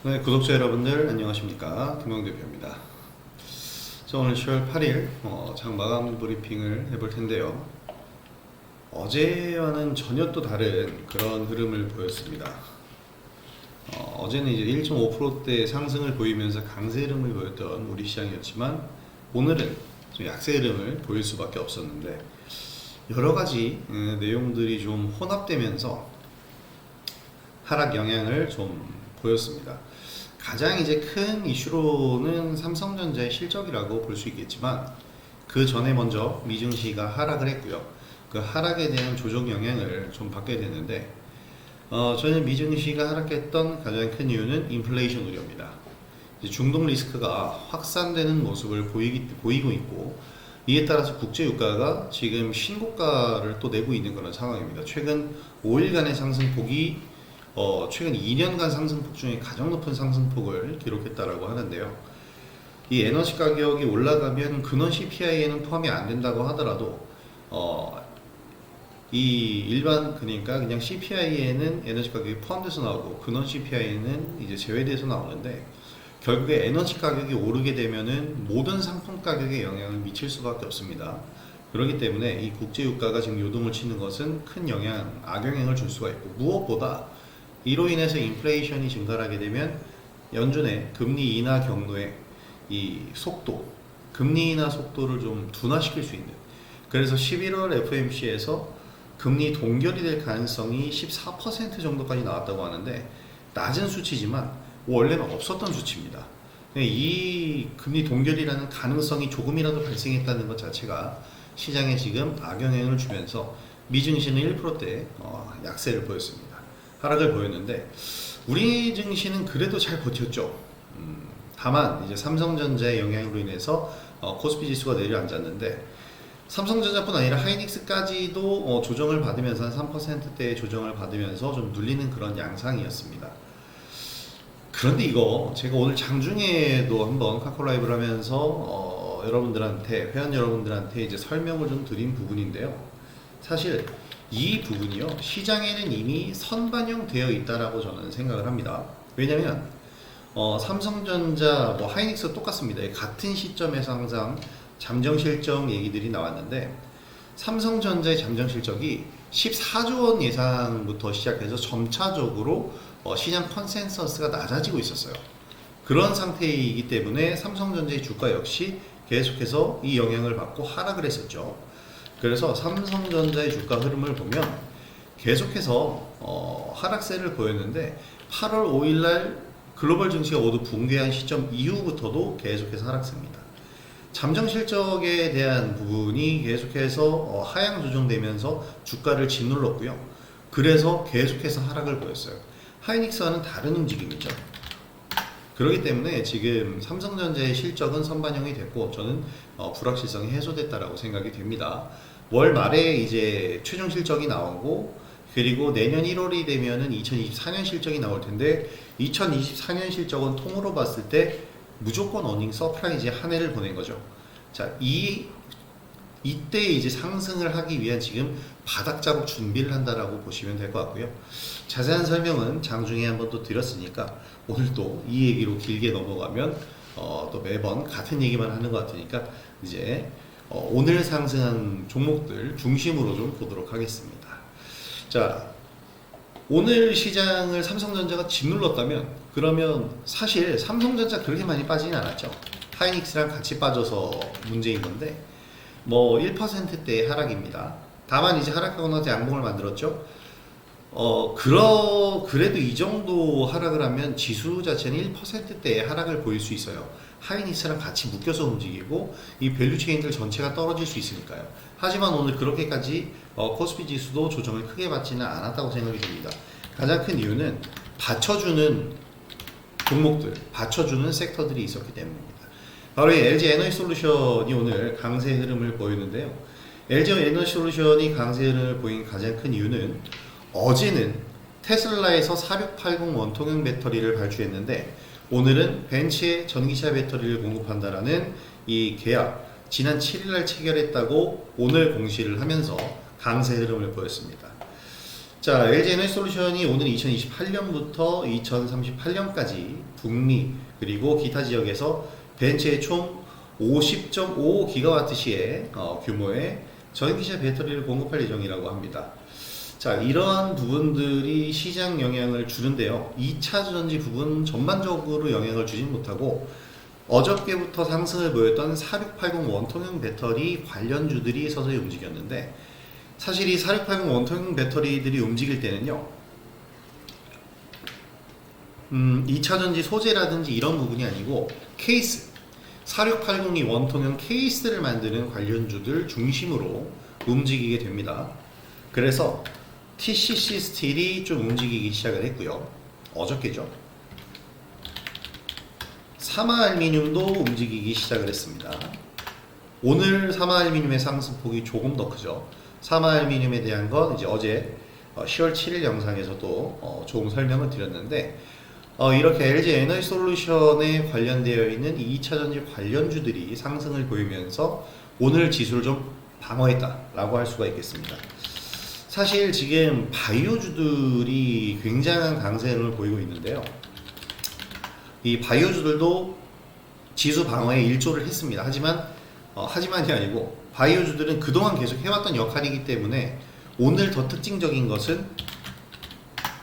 네, 구독자 여러분들 안녕하십니까, 김영 대표입니다. 자, 오늘 10월 8일 장 마감 브리핑을 해볼 텐데요. 어제와는 전혀 또 다른 그런 흐름을 보였습니다. 어제는 이제 1.5%대 상승을 보이면서 강세 흐름을 보였던 우리 시장이었지만, 오늘은 좀 약세 흐름을 보일 수밖에 없었는데, 여러 가지 내용들이 좀 혼합되면서 하락 영향을 좀 보였습니다. 가장 이제 큰 이슈로는 삼성전자의 실적이라고 볼 수 있겠지만, 그 전에 먼저 미증시가 하락을 했고요. 그 하락에 대한 조정 영향을 좀 받게 되는데, 저는 미증시가 하락했던 가장 큰 이유는 인플레이션 우려입니다. 중동 리스크가 확산되는 모습을 보이고 있고, 이에 따라서 국제 유가가 지금 신고가를 또 내고 있는 그런 상황입니다. 최근 5일간의 상승폭이 최근 2년간 상승폭 중에 가장 높은 상승폭을 기록했다라고 하는데요. 이 에너지 가격이 올라가면 근원 CPI에는 포함이 안 된다고 하더라도 이 일반 그러니까 그냥 CPI에는 에너지 가격이 포함돼서 나오고 근원 CPI에는 이제 제외돼서 나오는데, 결국에 에너지 가격이 오르게 되면은 모든 상품 가격에 영향을 미칠 수밖에 없습니다. 그렇기 때문에 이 국제 유가가 지금 요동을 치는 것은 큰 악영향을 줄 수가 있고, 무엇보다 이로 인해서 인플레이션이 증가하게 되면 연준의 금리 인하 경로의 이 속도, 금리 인하 속도를 좀 둔화시킬 수 있는, 그래서 11월 FOMC에서 금리 동결이 될 가능성이 14% 정도까지 나왔다고 하는데, 낮은 수치지만 원래는 없었던 수치입니다. 이 금리 동결이라는 가능성이 조금이라도 발생했다는 것 자체가 시장에 지금 악영향을 주면서 미증시는 1%대 약세를 보였습니다. 하락을 보였는데, 우리 증시는 그래도 잘 버텼죠. 다만 이제 삼성전자의 영향으로 인해서 코스피 지수가 내려앉았는데, 삼성전자뿐 아니라 하이닉스까지도 조정을 받으면서 한 3%대의 조정을 받으면서 좀 눌리는 그런 양상이었습니다. 그런데 이거 제가 오늘 장중에도 한번 카카오 라이브를 하면서 여러분들한테, 회원 여러분들한테 이제 설명을 좀 드린 부분인데요. 사실 이 부분이요, 시장에는 이미 선반영되어 있다라고 저는 생각을 합니다. 왜냐면 삼성전자, 하이닉스 똑같습니다. 같은 시점에서 항상 잠정 실적 얘기들이 나왔는데, 삼성전자의 잠정 실적이 14조 원 예상부터 시작해서 점차적으로 시장 컨센서스가 낮아지고 있었어요. 그런 상태이기 때문에 삼성전자의 주가 역시 계속해서 이 영향을 받고 하락을 했었죠. 그래서 삼성전자의 주가 흐름을 보면 계속해서 하락세를 보였는데, 8월 5일날 글로벌 증시가 모두 붕괴한 시점 이후부터도 계속해서 하락세입니다. 잠정 실적에 대한 부분이 계속해서 하향 조정되면서 주가를 짓눌렀고요. 그래서 계속해서 하락을 보였어요. 하이닉스와는 다른 움직임이죠. 그렇기 때문에 지금 삼성전자의 실적은 선반영이 됐고, 저는 불확실성이 해소됐다라고 생각이 됩니다. 월 말에 이제 최종 실적이 나오고, 그리고 내년 1월이 되면은 2024년 실적이 나올 텐데, 2024년 실적은 통으로 봤을 때 무조건 어닝 서프라이즈 한 해를 보낸 거죠. 자, 이때 이제 상승을 하기 위한 지금 바닥 잡을 준비를 한다라고 보시면 될 것 같고요. 자세한 설명은 장중에 한번 또 드렸으니까, 오늘 또 이 얘기로 길게 넘어가면 또 매번 같은 얘기만 하는 것 같으니까, 이제 오늘 상승한 종목들 중심으로 좀 보도록 하겠습니다. 자, 오늘 시장을 삼성전자가 짓눌렀다면, 그러면 사실 삼성전자 그렇게 많이 빠지진 않았죠. 하이닉스랑 같이 빠져서 문제인 건데, 1%대의 하락입니다. 다만 이제 하락하고 나서 양봉을 만들었죠. 그래도 이 정도 하락을 하면 지수 자체는 1%대의 하락을 보일 수 있어요. 하이닉스랑 같이 묶여서 움직이고 이 밸류체인들 전체가 떨어질 수 있으니까요. 하지만 오늘 그렇게까지 코스피 지수도 조정을 크게 받지는 않았다고 생각이 됩니다. 가장 큰 이유는 받쳐주는 종목들, 받쳐주는 섹터들이 있었기 때문입니다. 바로 이 LG 에너지솔루션이 오늘 강세 흐름을 보이는데요. LG 에너지솔루션이 강세 흐름을 보인 가장 큰 이유는, 어제는 테슬라에서 4680 원통형 배터리를 발주했는데, 오늘은 벤츠의 전기차 배터리를 공급한다라는 이 계약, 지난 7일날 체결했다고 오늘 공시를 하면서 강세 흐름을 보였습니다. 자, LG 에너지솔루션이 오는 2028년부터 2038년까지 북미 그리고 기타 지역에서 벤츠의 총 50.5기가와트시의 규모의 전기차 배터리를 공급할 예정이라고 합니다. 자, 이러한 부분들이 시장 영향을 주는데요. 2차 전지 부분 전반적으로 영향을 주진 못하고 어저께부터 상승을 보였던 4680 원통형 배터리 관련주들이 서서히 움직였는데, 사실 이 4680 원통형 배터리들이 움직일 때는요, 2차 전지 소재라든지 이런 부분이 아니고 케이스, 4680이 원통형 케이스를 만드는 관련주들 중심으로 움직이게 됩니다. 그래서 TCC 스틸이 좀 움직이기 시작을 했고요. 어저께죠. 사마알미늄도 움직이기 시작을 했습니다. 오늘 사마알미늄의 상승폭이 조금 더 크죠. 사마알미늄에 대한 건 이제 어제 10월 7일 영상에서도 조금 설명을 드렸는데, 이렇게 LG 에너지솔루션에 관련되어 있는 2차 전지 관련주들이 상승을 보이면서 오늘 지수를 좀 방어했다라고 할 수가 있겠습니다. 사실 지금 바이오주들이 굉장한 강세를 보이고 있는데요. 이 바이오주들도 지수 방어에 일조를 했습니다. 하지만이 아니고 바이오주들은 그동안 계속 해왔던 역할이기 때문에 오늘 더 특징적인 것은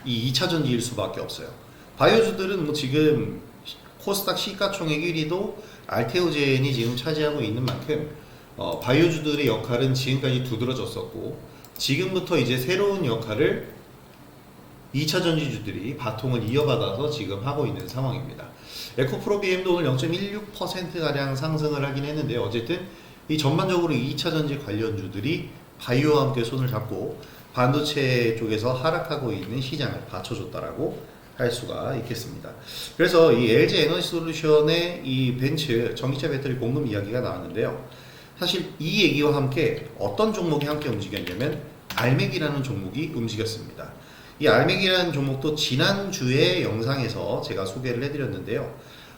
이 2차 전지일 수밖에 없어요. 바이오주들은 뭐 지금 코스닥 시가총액 1위도 알테오젠이 지금 차지하고 있는 만큼 바이오주들의 역할은 지금까지 두드러졌었고, 지금부터 이제 새로운 역할을 2차 전지주들이 바통을 이어받아서 지금 하고 있는 상황입니다. 에코프로비엠도 오늘 0.16%가량 상승을 하긴 했는데, 어쨌든 이 전반적으로 2차 전지 관련주들이 바이오와 함께 손을 잡고 반도체 쪽에서 하락하고 있는 시장을 받쳐줬다라고 할 수가 있겠습니다. 그래서 이 LG 에너지솔루션의 이 벤츠 전기차 배터리 공급 이야기가 나왔는데요. 사실 이 얘기와 함께 어떤 종목이 함께 움직였냐면 알맥이라는 종목이 움직였습니다. 이 알맥이라는 종목도 지난주에 영상에서 제가 소개를 해드렸는데요.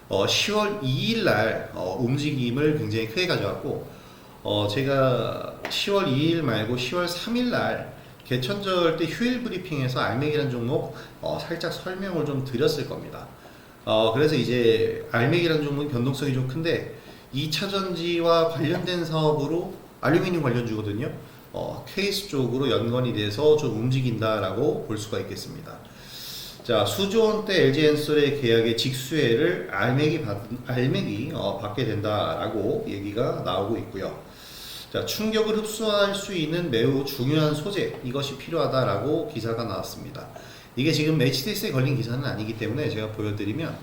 10월 2일 날 움직임을 굉장히 크게 가져왔고, 제가 10월 2일 말고 10월 3일 날 개천절 때 휴일 브리핑에서 알맥이라는 종목 살짝 설명을 좀 드렸을 겁니다. 그래서 이제 알맥이라는 종목이 변동성이 좀 큰데 2차 전지와 관련된 사업으로 알루미늄 관련주거든요. 케이스 쪽으로 연관이 돼서 좀 움직인다라고 볼 수가 있겠습니다. 자, 수조원대 LG엔솔의 계약의 직수혜를 알맥이 받게 된다라고 얘기가 나오고 있고요. 자, 충격을 흡수할 수 있는 매우 중요한 소재, 이것이 필요하다라고 기사가 나왔습니다. 이게 지금 HTS에 걸린 기사는 아니기 때문에 제가 보여드리면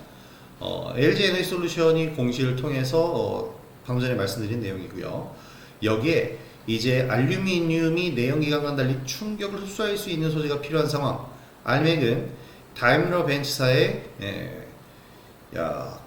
LG 에너지솔루션이 공시를 통해서 방금 전에 말씀드린 내용이고요. 여기에 이제 알루미늄이 내연기관과 달리 충격을 흡수할 수 있는 소재가 필요한 상황. 알맥은 다임러 벤츠사의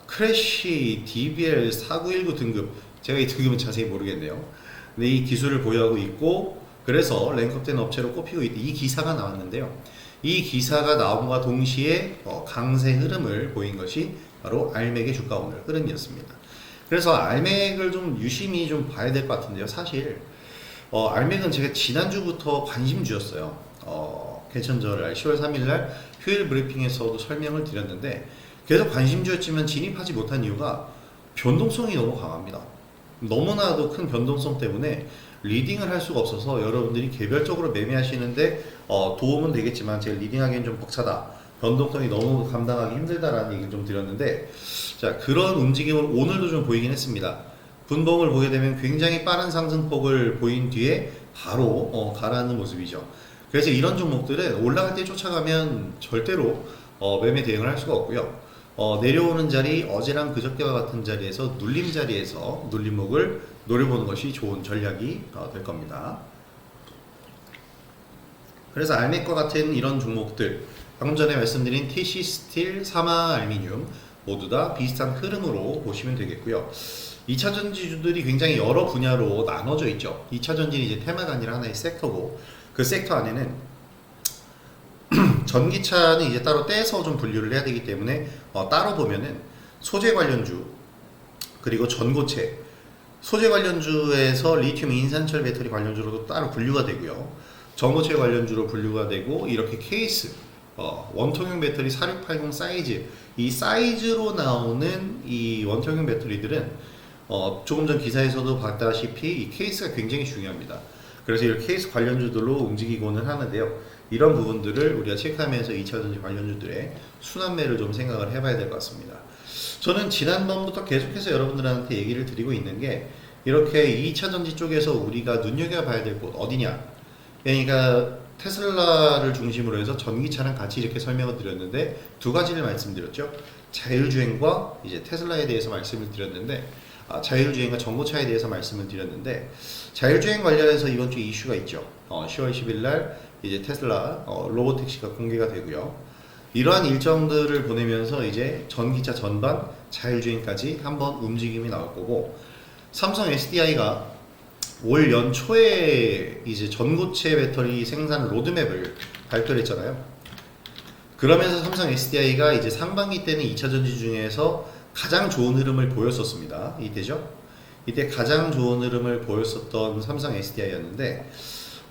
크래쉬 DBL 4919 등급, 제가 이 등급은 자세히 모르겠네요. 근데 이 기술을 보유하고 있고, 그래서 랭크업된 업체로 꼽히고 있다. 이 기사가 나왔는데요. 이 기사가 나옴과 동시에 강세 흐름을 보인 것이 바로 알맥의 주가 오늘 흐름이었습니다. 그래서 알맥을 좀 유심히 좀 봐야 될 것 같은데요. 사실 알맥은 제가 지난주부터 관심주였어요. 개천절 10월 3일날 휴일 브리핑에서도 설명을 드렸는데, 계속 관심주였지만 진입하지 못한 이유가 변동성이 너무 강합니다. 너무나도 큰 변동성 때문에 리딩을 할 수가 없어서 여러분들이 개별적으로 매매하시는데 도움은 되겠지만 제가 리딩하기엔 좀 벅차다, 변동성이 너무 감당하기 힘들다라는 얘기를 좀 드렸는데, 자, 그런 움직임을 오늘도 좀 보이긴 했습니다. 분봉을 보게 되면 굉장히 빠른 상승폭을 보인 뒤에 바로 가라앉는 모습이죠. 그래서 이런 종목들은 올라갈 때 쫓아가면 절대로 매매 대응을 할 수가 없고요. 내려오는 자리, 어제랑 그저께와 같은 자리에서 눌림 자리에서 눌림목을 노려보는 것이 좋은 전략이 될 겁니다. 그래서 알맥과 같은 이런 종목들, 방금 전에 말씀드린 TC 스틸, 사마 알미늄 모두 다 비슷한 흐름으로 보시면 되겠고요. 2차 전지주들이 굉장히 여러 분야로 나눠져 있죠. 2차 전지는 이제 테마가 아니라 하나의 섹터고, 그 섹터 안에는 전기차는 이제 따로 떼서 좀 분류를 해야 되기 때문에 따로 보면은 소재 관련주, 그리고 전고체, 소재 관련주에서 리튬 인산철 배터리 관련주로도 따로 분류가 되고요. 전고체 관련주로 분류가 되고 이렇게 케이스 원통형 배터리 4680 사이즈 이 사이즈로 나오는 이 원통형 배터리들은 조금 전 기사에서도 봤다시피 이 케이스가 굉장히 중요합니다. 그래서 이 케이스 관련주들로 움직이고는 하는데요. 이런 부분들을 우리가 체크하면서 2차전지 관련주들의 순환매를 좀 생각을 해봐야 될 것 같습니다. 저는 지난번부터 계속해서 여러분들한테 얘기를 드리고 있는 게 이렇게 2차전지 쪽에서 우리가 눈여겨봐야 될 곳 어디냐, 그러니까 테슬라를 중심으로 해서 전기차랑 같이 이렇게 설명을 드렸는데 두 가지를 말씀드렸죠. 자율주행과 이제 테슬라에 대해서 말씀을 드렸는데 자율주행과 전고차에 대해서 말씀을 드렸는데 자율주행 관련해서 이번 주 이슈가 있죠. 10월 10일 날 이제 테슬라 로보택시가 공개가 되고요. 이러한 일정들을 보내면서 이제 전기차 전반 자율주행까지 한번 움직임이 나올 거고, 삼성 SDI가 올 연초에 이제 전고체 배터리 생산 로드맵을 발표를 했잖아요. 그러면서 삼성 SDI가 이제 상반기 때는 2차전지 중에서 가장 좋은 흐름을 보였었습니다. 이때죠. 이때 가장 좋은 흐름을 보였었던 삼성 SDI였는데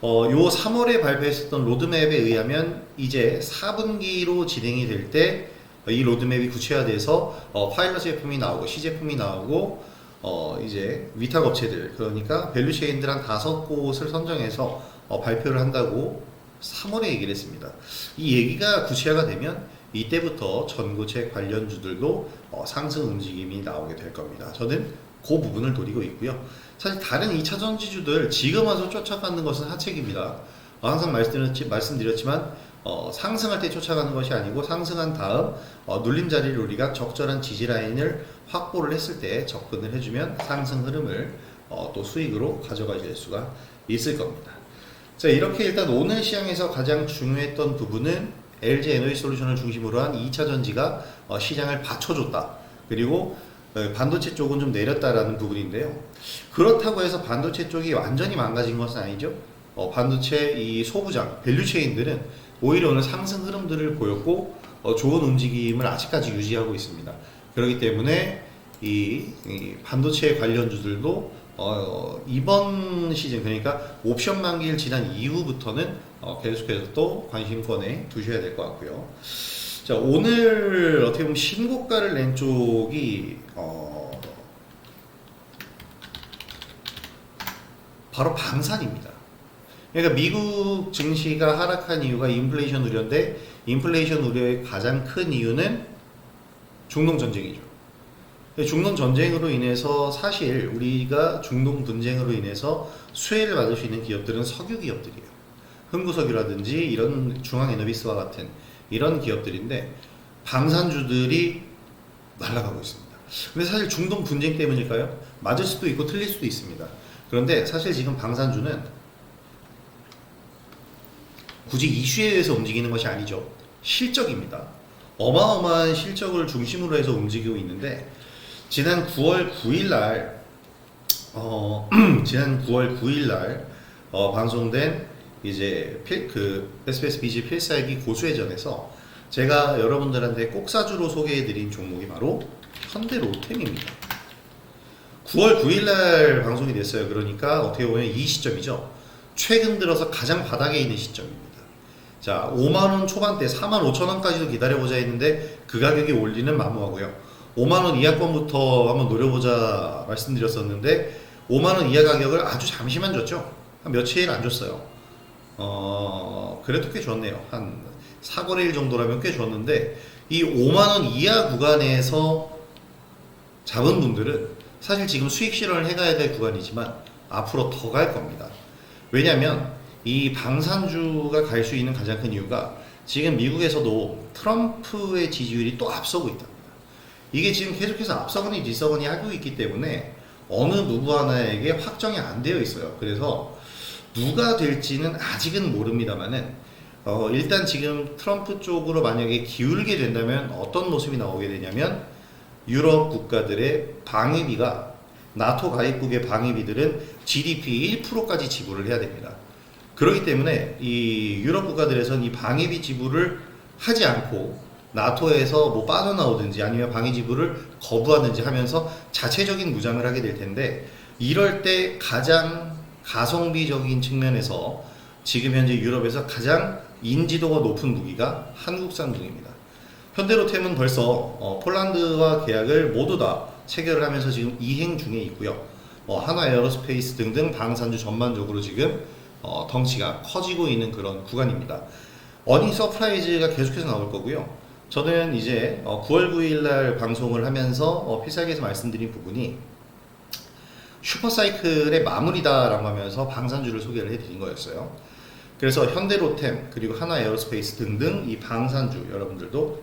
요 3월에 발표했었던 로드맵에 의하면 이제 4분기로 진행이 될 때 이 로드맵이 구체화돼서 파일럿 제품이 나오고 시제품이 나오고 이제 위탁 업체들, 그러니까 밸류체인들 한 5곳을 선정해서 발표를 한다고 3월에 얘기를 했습니다. 이 얘기가 구체화가 되면 이때부터 전고체 관련주들도 상승 움직임이 나오게 될 겁니다. 저는 그 부분을 노리고 있고요. 사실 다른 2차전지주들 지금 와서 쫓아가는 것은 하책입니다. 항상 말씀드렸지만 상승할 때 쫓아가는 것이 아니고 상승한 다음 눌림 자리를 우리가 적절한 지지 라인을 확보를 했을 때 접근을 해주면 상승 흐름을 또 수익으로 가져가실 수가 있을 겁니다. 자, 이렇게 일단 오늘 시장에서 가장 중요했던 부분은 LG 에너지솔루션을 중심으로 한 2차전지가 시장을 받쳐줬다. 그리고 반도체 쪽은 좀 내렸다라는 부분인데요. 그렇다고 해서 반도체 쪽이 완전히 망가진 것은 아니죠. 반도체 이 소부장, 밸류체인들은 오히려 오늘 상승 흐름들을 보였고 좋은 움직임을 아직까지 유지하고 있습니다. 그렇기 때문에 이 반도체 관련주들도 이번 시즌, 그러니까 옵션 만기를 지난 이후부터는 계속해서 또 관심권에 두셔야 될 것 같고요. 자, 오늘 어떻게 보면 신고가를 낸 쪽이 바로 방산입니다. 그러니까 미국 증시가 하락한 이유가 인플레이션 우려인데, 인플레이션 우려의 가장 큰 이유는 중동 전쟁이죠. 중동 전쟁으로 인해서 사실 우리가 중동 분쟁으로 인해서 수혜를 받을 수 있는 기업들은 석유 기업들이에요. 흥구석유라든지 이런 중앙에너비스와 같은 이런 기업들인데 방산주들이 날아가고 있습니다. 근데 사실 중동 분쟁 때문일까요? 맞을 수도 있고 틀릴 수도 있습니다. 그런데 사실 지금 방산주는 굳이 이슈에 의해서 움직이는 것이 아니죠. 실적입니다. 어마어마한 실적을 중심으로 해서 움직이고 있는데, 지난 9월 9일 날 방송된 이제 SBS BG 필살기 고수회전에서 제가 여러분들한테 꼭 사주로 소개해드린 종목이 바로 현대로템입니다. 9월 9일 날 방송이 됐어요. 그러니까 어떻게 보면 이 시점이죠. 최근 들어서 가장 바닥에 있는 시점입니다. 자, 5만원 초반대 45,000원까지도 기다려보자 했는데 그 가격이 올리는 만무하고요. 5만원 이하권부터 한번 노려보자 말씀드렸었는데 5만원 이하 가격을 아주 잠시만 줬죠. 한 며칠 안 줬어요. 그래도 꽤 줬네요. 한 4거래일 정도라면 꽤 줬는데, 이 5만원 이하 구간에서 잡은 분들은 사실 지금 수익 실현을 해가야 될 구간이지만 앞으로 더 갈 겁니다. 왜냐면 이 방산주가 갈 수 있는 가장 큰 이유가 지금 미국에서도 트럼프의 지지율이 또 앞서고 있답니다. 이게 지금 계속해서 앞서거니 뒤서거니 하고 있기 때문에 어느 누구 하나에게 확정이 안 되어 있어요. 그래서 누가 될지는 아직은 모릅니다만은 일단 지금 트럼프 쪽으로 만약에 기울게 된다면 어떤 모습이 나오게 되냐면, 유럽 국가들의 방위비가, 나토 가입국의 방위비들은 GDP 1%까지 지불을 해야 됩니다. 그렇기 때문에 이 유럽 국가들에서는 이 방위비 지불을 하지 않고 나토에서 뭐 빠져나오든지 아니면 방위 지불을 거부하든지 하면서 자체적인 무장을 하게 될 텐데, 이럴 때 가장 가성비적인 측면에서 지금 현재 유럽에서 가장 인지도가 높은 무기가 한국산 무기입니다. 현대로템은 벌써 폴란드와 계약을 모두 다 체결을 하면서 지금 이행 중에 있고요. 하나 에어로스페이스 등등 방산주 전반적으로 지금 덩치가 커지고 있는 그런 구간입니다. 어닝 서프라이즈가 계속해서 나올 거고요. 저는 이제 9월 9일 날 방송을 하면서 필살기에서 말씀드린 부분이 슈퍼사이클의 마무리다라고 하면서 방산주를 소개를 해드린 거였어요. 그래서 현대로템 그리고 하나 에어로스페이스 등등 이 방산주 여러분들도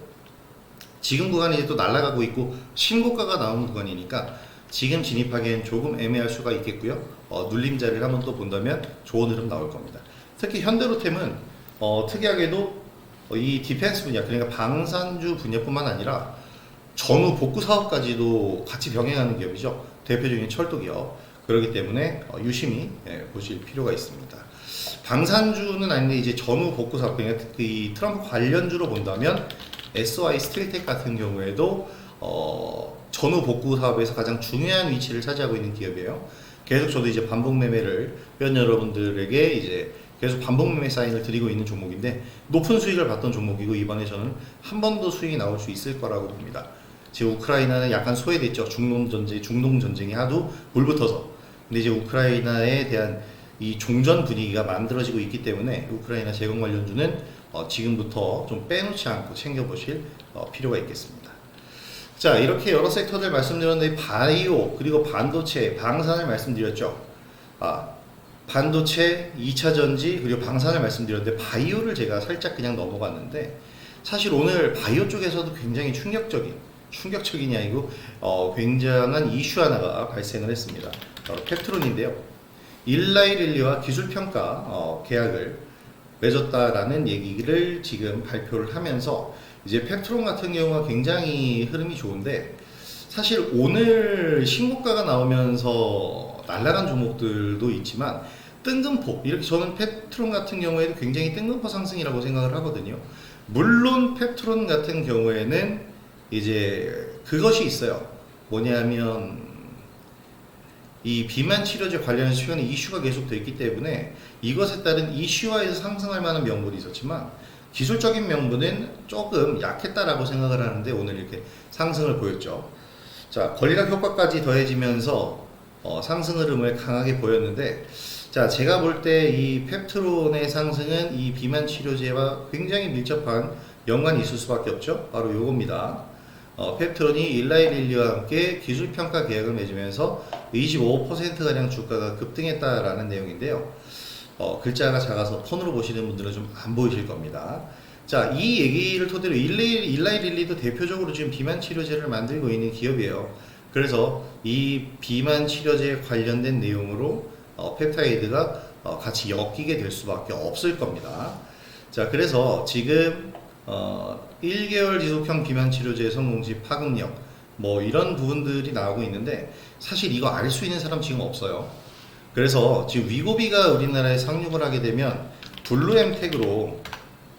지금 구간이 이제 또 날아가고 있고 신고가가 나오는 구간이니까 지금 진입하기엔 조금 애매할 수가 있겠고요. 눌림자리를 한번 또 본다면 좋은 흐름 나올 겁니다. 특히 현대로템은 특이하게도 이 디펜스 분야, 그러니까 방산주 분야뿐만 아니라 전후 복구 사업까지도 같이 병행하는 기업이죠. 대표적인 철도 기업. 그렇기 때문에 유심히 보실 필요가 있습니다. 방산주는 아닌데 이제 전후 복구 사업, 그러니까 이 트럼프 관련주로 본다면 SY 스틸텍 같은 경우에도 전후 복구 사업에서 가장 중요한 위치를 차지하고 있는 기업이에요. 계속 저도 이제 반복 매매를 회원 여러분들에게 이제 계속 반복 매매 사인을 드리고 있는 종목인데 높은 수익을 봤던 종목이고 이번에 저는 한 번 더 수익이 나올 수 있을 거라고 봅니다. 지금 우크라이나는 약간 소외됐죠. 중동 전쟁이 하도 불붙어서. 근데 이제 우크라이나에 대한 이 종전 분위기가 만들어지고 있기 때문에 우크라이나 재건 관련주는 지금부터 좀 빼놓지 않고 챙겨보실 필요가 있겠습니다. 자, 이렇게 여러 섹터들 말씀드렸는데 바이오 그리고 반도체, 방산을 말씀드렸죠. 반도체, 2차전지 그리고 방산을 말씀드렸는데 바이오를 제가 살짝 그냥 넘어갔는데 사실 오늘 바이오 쪽에서도 굉장히 충격적인이 아니고 굉장한 이슈 하나가 발생을 했습니다. 바로 펩트론인데요. 일라이릴리와 기술평가 계약을 맺었다라는 얘기를 지금 발표를 하면서 이제 펩트론 같은 경우가 굉장히 흐름이 좋은데 사실 오늘 신고가가 나오면서 날아간 종목들도 있지만 뜬금포, 이렇게 저는 펩트론 같은 경우에도 굉장히 뜬금포 상승이라고 생각을 하거든요. 물론 펩트론 같은 경우에는 이제 그것이 있어요. 뭐냐면 이 비만 치료제 관련해서 최근에 이슈가 계속 되어 있기 때문에 이것에 따른 이슈화에서 상승할 만한 명분이 있었지만 기술적인 명분은 조금 약했다라고 생각을 하는데 오늘 이렇게 상승을 보였죠. 자, 권리락 효과까지 더해지면서 상승 흐름을 강하게 보였는데, 자, 제가 볼 때 이 펩트론의 상승은 이 비만 치료제와 굉장히 밀접한 연관이 있을 수밖에 없죠. 바로 요겁니다. 펩트론이 일라이릴리와 함께 기술평가 계약을 맺으면서 25%가량 주가가 급등했다라는 내용인데요. 글자가 작아서 폰으로 보시는 분들은 좀 안 보이실 겁니다. 자, 이 얘기를 토대로 일라이릴리도 대표적으로 지금 비만 치료제를 만들고 있는 기업이에요. 그래서 이 비만 치료제 관련된 내용으로 펩타이드가 같이 엮이게 될 수밖에 없을 겁니다. 자, 그래서 지금 1개월 지속형 비만 치료제 성공시 파급력 뭐 이런 부분들이 나오고 있는데 사실 이거 알 수 있는 사람 지금 없어요. 그래서 지금 위고비가 우리나라에 상륙을 하게 되면 블루엠텍으로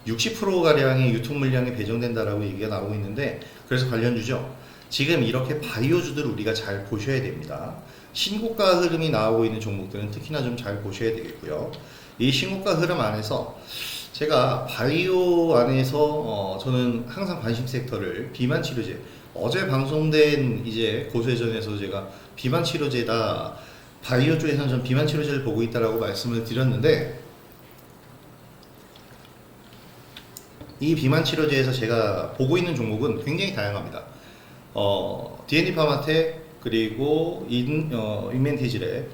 60%가량의 유통 물량이 배정된다라고 얘기가 나오고 있는데 그래서 관련주죠. 지금 이렇게 바이오주들을 우리가 잘 보셔야 됩니다. 신고가 흐름이 나오고 있는 종목들은 특히나 좀 잘 보셔야 되겠고요. 이 신고가 흐름 안에서 제가 바이오 안에서 저는 항상 관심 섹터를 비만 치료제, 어제 방송된 이제 고수회전에서 제가 비만 치료제다, 바이오 쪽에서는 전 비만 치료제를 보고 있다라고 말씀을 드렸는데 이 비만 치료제에서 제가 보고 있는 종목은 굉장히 다양합니다. D&D 파마텍 그리고 인멘티지랩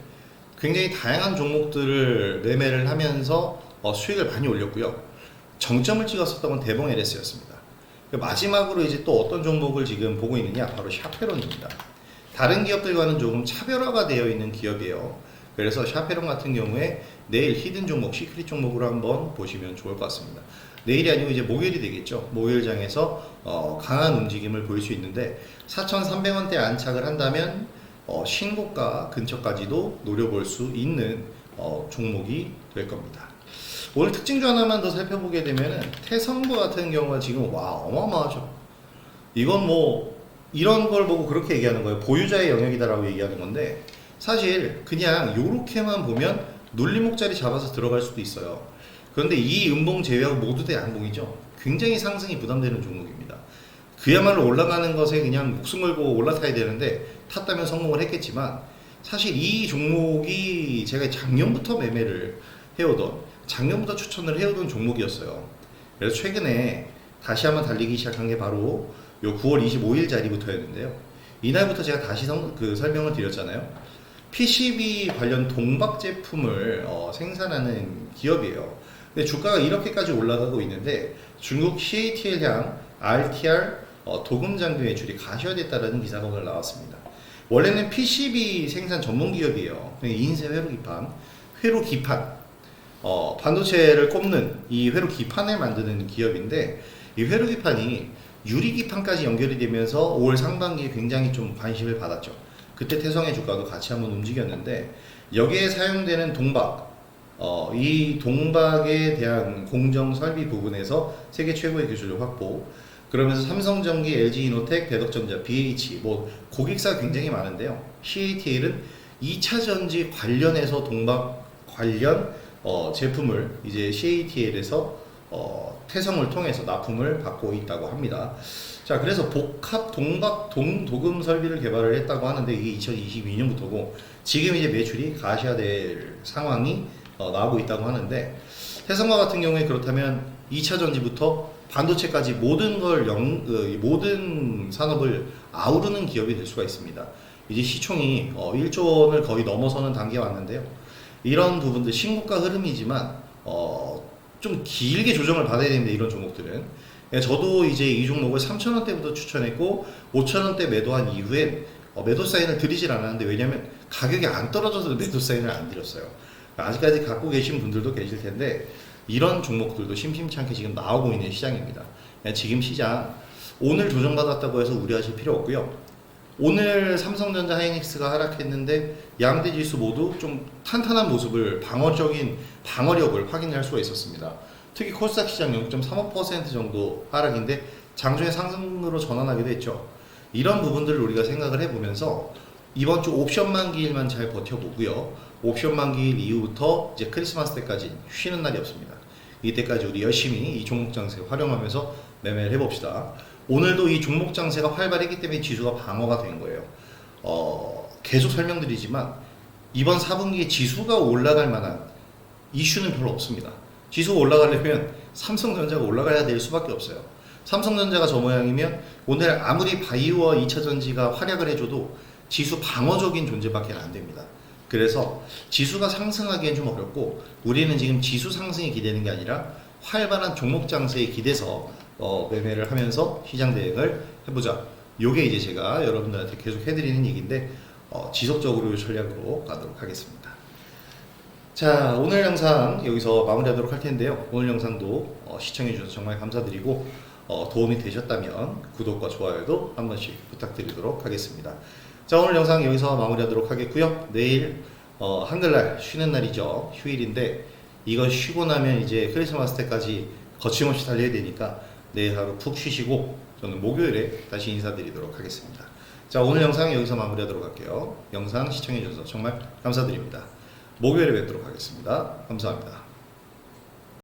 굉장히 다양한 종목들을 매매를 하면서 수익을 많이 올렸고요. 정점을 찍었었던 건 대봉 LS였습니다. 마지막으로 이제 또 어떤 종목을 지금 보고 있느냐, 바로 샤페론입니다. 다른 기업들과는 조금 차별화가 되어 있는 기업이에요. 그래서 샤페론 같은 경우에 내일 히든 종목, 시크릿 종목으로 한번 보시면 좋을 것 같습니다. 내일이 아니고 이제 목요일이 되겠죠. 목요일장에서 강한 움직임을 보일 수 있는데 4,300원대 안착을 한다면 신고가 근처까지도 노려볼 수 있는 종목이 될 겁니다. 오늘 특징주 하나만 더 살펴보게 되면은 태성과 같은 경우가 지금 와 어마어마하죠. 이건 뭐 이런 걸 보고 그렇게 얘기하는 거예요. 보유자의 영역이다라고 얘기하는 건데 사실 그냥 요렇게만 보면 논리목 자리 잡아서 들어갈 수도 있어요. 그런데 이 음봉 제외하고 모두 다 양봉이죠. 굉장히 상승이 부담되는 종목입니다. 그야말로 올라가는 것에 그냥 목숨 걸고 올라타야 되는데 탔다면 성공을 했겠지만 사실 이 종목이 제가 작년부터 매매를 해오던, 작년부터 추천을 해오던 종목이었어요. 그래서 최근에 다시 한번 달리기 시작한 게 바로 요 9월 25일 자리부터였는데요. 이날부터 제가 다시 설명을 드렸잖아요. PCB 관련 동박 제품을 생산하는 기업이에요. 근데 주가가 이렇게까지 올라가고 있는데 중국 CATL향 RTR 도금 장비 매출이 가시화됐다라는 기사가 오늘 나왔습니다. 원래는 PCB 생산 전문 기업이에요. 인쇄 회로 기판, 반도체를 꼽는 이 회로 기판을 만드는 기업인데, 이 회로 기판이 유리 기판까지 연결이 되면서 5월 상반기에 굉장히 좀 관심을 받았죠. 그때 태성의 주가도 같이 한번 움직였는데, 여기에 사용되는 동박, 이 동박에 대한 공정 설비 부분에서 세계 최고의 기술을 확보, 그러면서 삼성전기, LG이노텍, 대덕전자, BH, 뭐 고객사가 굉장히 많은데요. CATL은 2차 전지 관련해서 동박 관련 제품을 이제 CATL에서 태성을 통해서 납품을 받고 있다고 합니다. 자, 그래서 복합 동박 도금 설비를 개발을 했다고 하는데 이게 2022년부터고 지금 이제 매출이 가시화될 상황이 나오고 있다고 하는데, 태성과 같은 경우에 그렇다면 2차 전지부터 반도체까지 모든 산업을 아우르는 기업이 될 수가 있습니다. 이제 시총이 1조 원을 거의 넘어서는 단계에 왔는데요. 이런 부분들 신고가 흐름이지만 좀 길게 조정을 받아야 됩니다. 이런 종목들은. 저도 이제 이 종목을 3,000원대부터 추천했고 5,000원대 매도한 이후에 매도 사인을 드리질 않았는데, 왜냐면 가격이 안 떨어져서 매도 사인을 안 드렸어요. 아직까지 갖고 계신 분들도 계실 텐데 이런 종목들도 심심치 않게 지금 나오고 있는 시장입니다. 지금 시장 오늘 조정받았다고 해서 우려하실 필요 없고요. 오늘 삼성전자, 하이닉스가 하락했는데 양대 지수 모두 좀 탄탄한 모습을, 방어력을 확인할 수가 있었습니다. 특히 코스닥 시장 0.35% 정도 하락인데 장중에 상승으로 전환하기도 했죠. 이런 부분들을 우리가 생각을 해보면서 이번 주 옵션 만기일만 잘 버텨보고요. 옵션 만기일 이후부터 이제 크리스마스 때까지 쉬는 날이 없습니다. 이때까지 우리 열심히 이 종목 장세 활용하면서 매매를 해봅시다. 오늘도 이 종목 장세가 활발했기 때문에 지수가 방어가 된 거예요. 계속 설명드리지만 이번 4분기에 지수가 올라갈 만한 이슈는 별로 없습니다. 지수가 올라가려면 삼성전자가 올라가야 될 수밖에 없어요. 삼성전자가 저 모양이면 오늘 아무리 바이오와 2차전지가 활약을 해줘도 지수 방어적인 존재밖에 안 됩니다. 그래서 지수가 상승하기엔 좀 어렵고, 우리는 지금 지수 상승이 기대는 게 아니라 활발한 종목 장세에 기대서 매매를 하면서 시장 대응을 해보자. 요게 이제 제가 여러분들한테 계속 해드리는 얘기인데 지속적으로 전략으로 가도록 하겠습니다. 자, 오늘 영상 여기서 마무리하도록 할 텐데요. 오늘 영상도 시청해주셔서 정말 감사드리고 도움이 되셨다면 구독과 좋아요도 한 번씩 부탁드리도록 하겠습니다. 자, 오늘 영상 여기서 마무리하도록 하겠고요. 내일 한글날 쉬는 날이죠. 휴일인데 이거 쉬고 나면 이제 크리스마스 때까지 거침없이 달려야 되니까 내일 하루 푹 쉬시고 저는 목요일에 다시 인사드리도록 하겠습니다. 자, 오늘 영상 여기서 마무리하도록 할게요. 영상 시청해주셔서 정말 감사드립니다. 목요일에 뵙도록 하겠습니다. 감사합니다.